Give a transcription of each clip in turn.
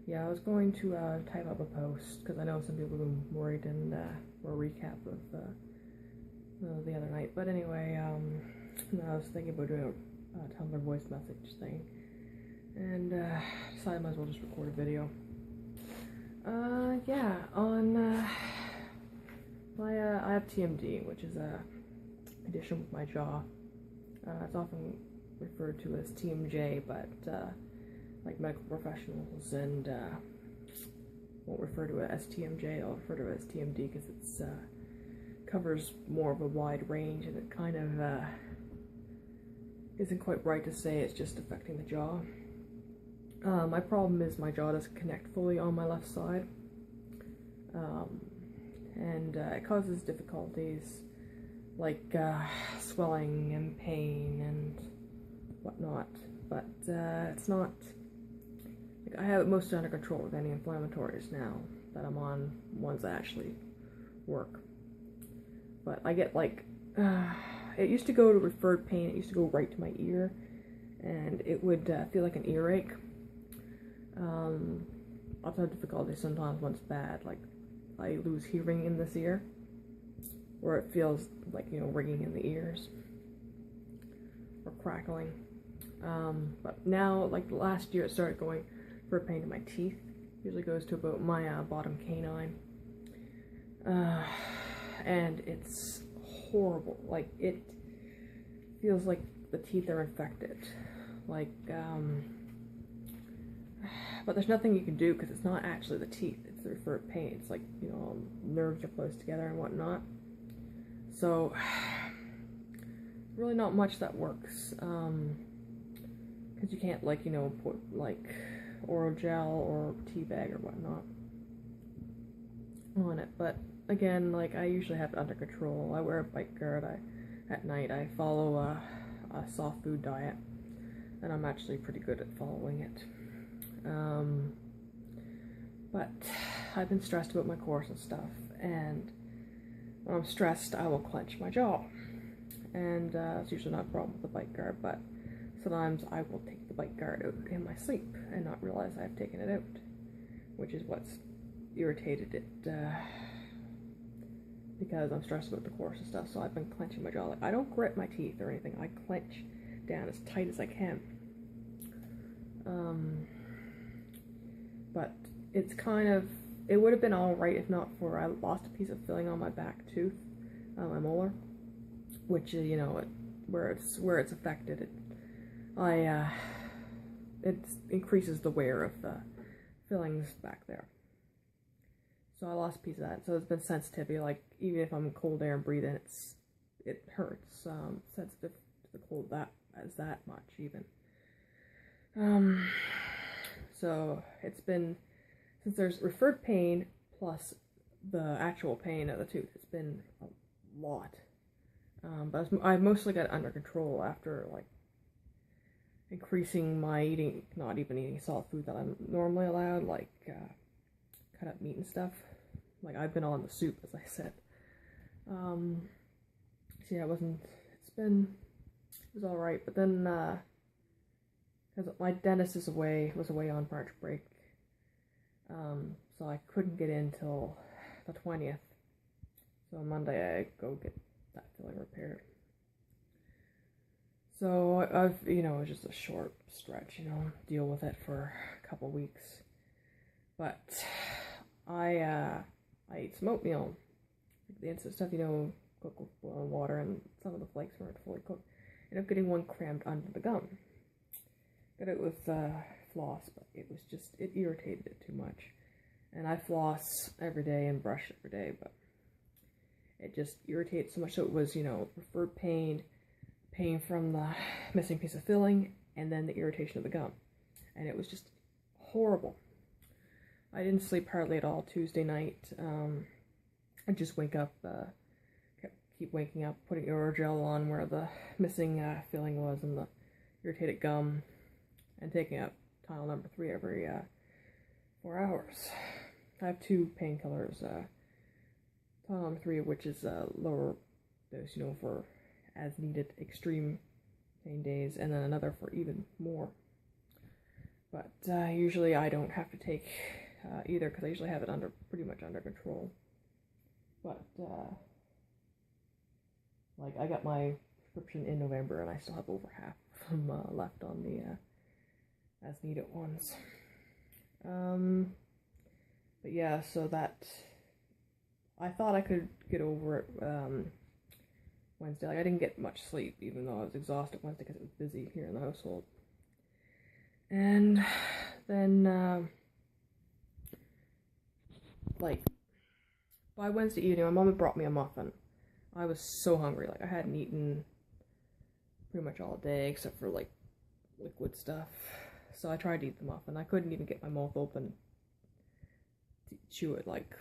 Yeah, I was going to type up a post because I know some people have been worried and or a recap of the other night. But anyway, I was thinking about doing a Tumblr voice message thing, and decided I might as well just record a video. Yeah, on I have TMD, which is a condition with my jaw. It's often referred to as TMJ, but like medical professionals and won't refer to it as TMJ. I'll refer to it as TMD because it's covers more of a wide range, and it kind of isn't quite right to say it's just affecting the jaw. My problem is my jaw doesn't connect fully on my left side, and it causes difficulties like swelling and pain and whatnot, but it's not, like, I have it mostly under control with anti-inflammatories now that I'm on, ones that actually work. But I get like, it used to go to referred pain, it used to go right to my ear, and it would feel like an earache. I've had difficulty sometimes when it's bad, like I lose hearing in this ear, or it feels like, you know, ringing in the ears, or crackling. But now, like last year, it started going for pain in my teeth. Usually goes to about my bottom canine, and it's horrible. Like, it feels like the teeth are infected. Like, but there's nothing you can do because it's not actually the teeth, it's the referred pain. It's like, you know, nerves are close together and whatnot. So, really not much that works, because you can't, like, you know, put, like, oral gel or tea bag or whatnot on it. But, again, like, I usually have it under control. I wear a bite guard. At night, I follow a soft food diet, and I'm actually pretty good at following it. But I've been stressed about my course and stuff, and when I'm stressed, I will clench my jaw, and it's usually not a problem with the bite guard, but sometimes I will take the bite guard out in my sleep and not realize I've taken it out, which is what's irritated it, because I'm stressed about the course and stuff. So I've been clenching my jaw. Like, I don't grit my teeth or anything, I clench down as tight as I can. But it's kind of, it would have been alright if not for, I lost a piece of filling on my back tooth, my molar, which, you know, where it's affected, it increases the wear of the fillings back there. So I lost a piece of that. So it's been sensitivity, like, even if I'm in cold air and breathing, it hurts. Sensitive to the cold that much even. So it's been, since there's referred pain plus the actual pain of the tooth, it's been a lot. But I've mostly got it under control after, like, increasing my eating, not even eating solid food that I'm normally allowed, like cut up meat and stuff. Like, I've been on the soup, as I said. So yeah, it was alright, but then, because my dentist was away on March break, so I couldn't get in till the 20th, so Monday I go get that filling repaired. So I've, you know, it was just a short stretch, you know, deal with it for a couple weeks, but I ate some oatmeal, the instant stuff, you know, cooked with boiling water, and some of the flakes weren't fully cooked. Ended up getting one crammed under the gum. Got it with floss, but it was just, it irritated it too much. And I floss every day and brush every day, but it just irritated so much. So it was, you know, referred pain from the missing piece of filling, and then the irritation of the gum. And it was just horrible. I didn't sleep hardly at all Tuesday night. I just wake up, keep waking up, putting Oragel on where the missing filling was and the irritated gum, and taking up Tylenol number 3 every 4 hours. I have 2 painkillers, Tylenol number 3, which is a lower dose, you know, for as needed extreme pain days, and then another for even more. But usually I don't have to take either, because I usually have it pretty much under control. But like, I got my prescription in November, and I still have over half of them left on the as needed ones. But yeah, so that, I thought I could get over it Wednesday. Like, I didn't get much sleep, even though I was exhausted Wednesday because it was busy here in the household. And then like, by Wednesday evening, my mom had brought me a muffin. I was so hungry. Like, I hadn't eaten pretty much all day except for like liquid stuff. So I tried to eat the muffin. I couldn't even get my mouth open to chew it, like,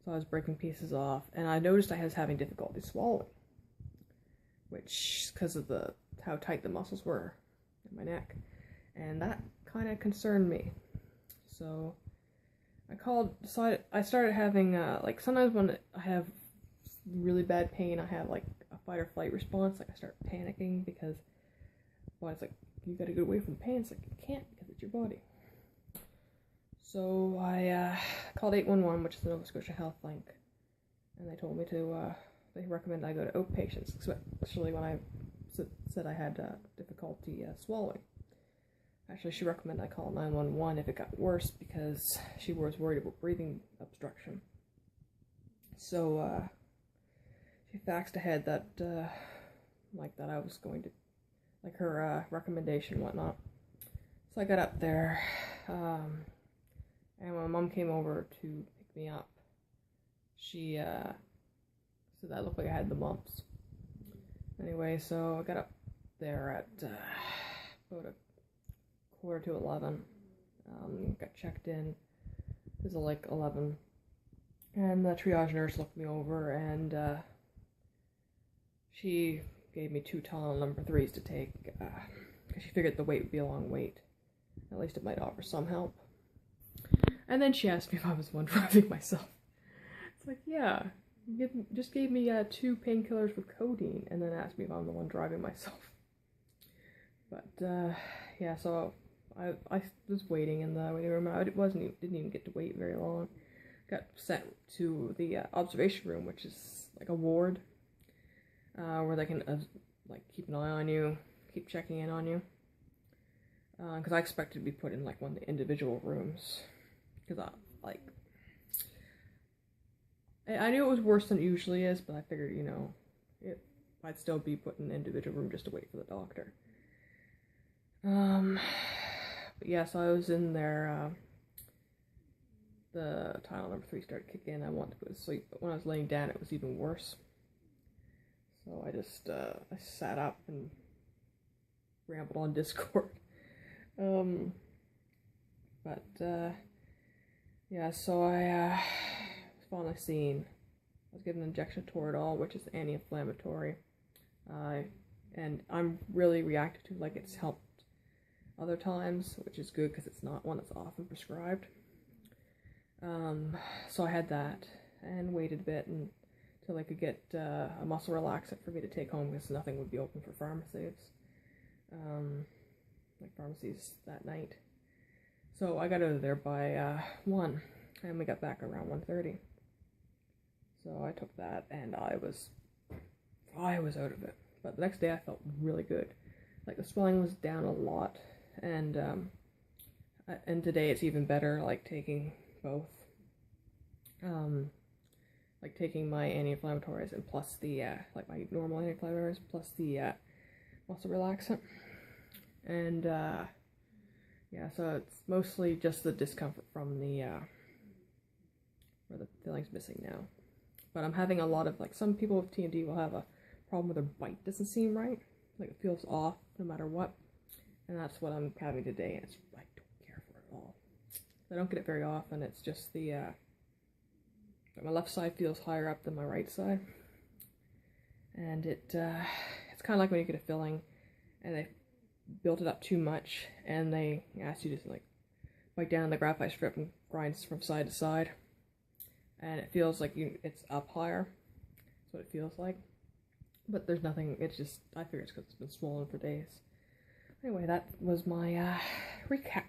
so I was breaking pieces off, and I noticed I was having difficulty swallowing, which, because of how tight the muscles were in my neck, and that kind of concerned me. So I started having, like, sometimes when I have really bad pain, I have like a fight or flight response. Like, I start panicking because, well, it's like, you gotta get away from the pain. It's like, you can't, because it's your body. So I called 811, which is the Nova Scotia Health Link, and they told me to, they recommend I go to outpatients, especially when I said I had difficulty swallowing. Actually, she recommended I call 911 if it got worse, because she was worried about breathing obstruction. So she faxed ahead that, like, that I was going to, like, her recommendation and whatnot. So I got up there, and when my mom came over to pick me up, she said that I looked like I had the mumps. Anyway, so I got up there at about 10:45. Got checked in. It was like 11. And the triage nurse looked me over, and she gave me 2 Tylenol number 3s to take, because she figured the wait would be a long wait. At least it might offer some help. And then she asked me if I was the one driving myself. It's like, yeah, you just gave me 2 painkillers with codeine, and then asked me if I'm the one driving myself. But yeah, so I was waiting in the waiting room. I didn't even get to wait very long. Got sent to the observation room, which is like a ward, where they can like keep an eye on you, keep checking in on you. Because I expected to be put in like one of the individual rooms, because I knew it was worse than it usually is, but I figured, you know, I'd still be put in an individual room just to wait for the doctor. But yeah, so I was in there. The Tylenol number 3 started kicking in. I wanted to go to sleep, but when I was laying down, it was even worse. So I just I sat up and rambled on Discord. But yeah, so I was finally seen. I was given an injection of Toradol, which is anti-inflammatory, and I'm really reactive to, like, it's helped other times, which is good because it's not one that's often prescribed. So I had that and waited a bit until I could get a muscle relaxant for me to take home, because nothing would be open for pharmacies, like pharmacies that night. So I got out of there by 1, and we got back around 1:30. So I took that, and I was out of it. But the next day I felt really good. Like, the swelling was down a lot, and today it's even better, like, taking both. Like, taking my anti-inflammatories and plus the, like, my normal anti-inflammatories plus the muscle relaxant. And, yeah, so it's mostly just the discomfort from the, where the filling's missing now. But I'm having a lot of, like, some people with TMD will have a problem with their bite doesn't seem right. Like, it feels off no matter what. And that's what I'm having today, and I don't care for it at all. I don't get it very often. It's just the, my left side feels higher up than my right side. And it's kind of like when you get a filling, and they built it up too much, and they ask you to, like, bite down the graphite strip and grind from side to side. And it feels like it's up higher. That's what it feels like. But there's nothing, it's just, I figure it's because it's been swollen for days. Anyway, that was my recap